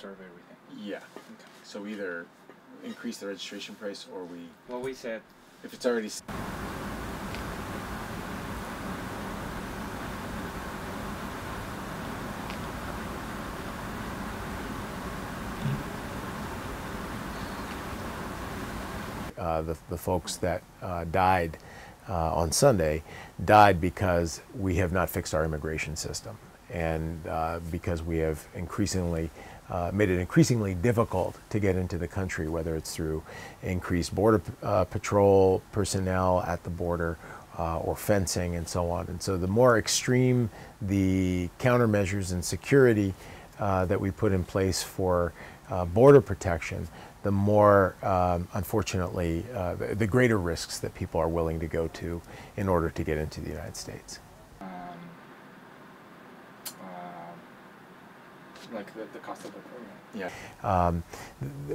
survey, we think. Yeah. Okay. So either increase the registration price or we... Well, we said... If it's already... The folks that died on Sunday died because we have not fixed our immigration system, and because we have made it increasingly difficult to get into the country, whether it's through increased border patrol personnel at the border or fencing and so on. And so the more extreme the countermeasures and security that we put in place for border protection, the more, unfortunately, the greater risks that people are willing to go to in order to get into the United States. Like the cost of the program. Yeah.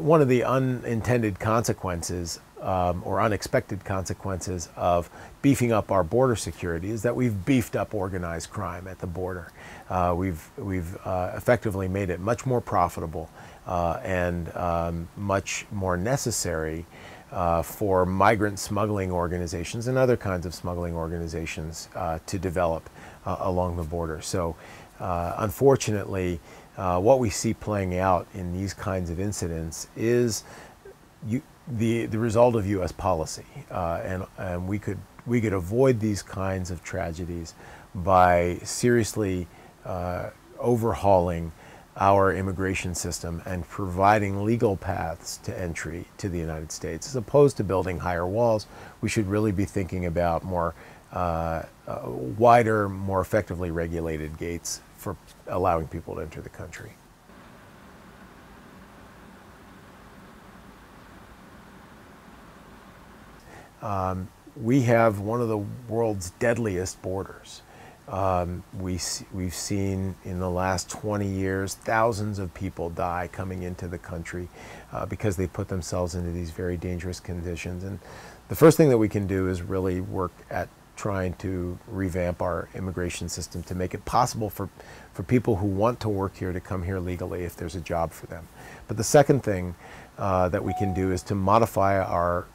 One of the unintended consequences or unexpected consequences of beefing up our border security is that we've beefed up organized crime at the border. We've effectively made it much more profitable and much more necessary for migrant smuggling organizations and other kinds of smuggling organizations to develop along the border. So unfortunately, what we see playing out in these kinds of incidents is the result of U.S. policy, and we could avoid these kinds of tragedies by seriously overhauling our immigration system and providing legal paths to entry to the United States. As opposed to building higher walls, we should really be thinking about more wider, more effectively regulated gates for allowing people to enter the country. We have one of the world's deadliest borders. We've seen in the last 20 years thousands of people die coming into the country because they put themselves into these very dangerous conditions. And the first thing that we can do is really work at trying to revamp our immigration system to make it possible for people who want to work here to come here legally if there's a job for them. But the second thing that we can do is to modify our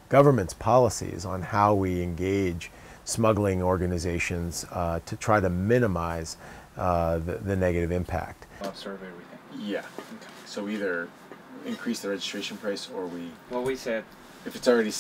government's policies on how we engage smuggling organizations to try to minimize the negative impact. Survey, we think. Yeah. Okay. So either increase the registration price or we... Well, we said... If it's already...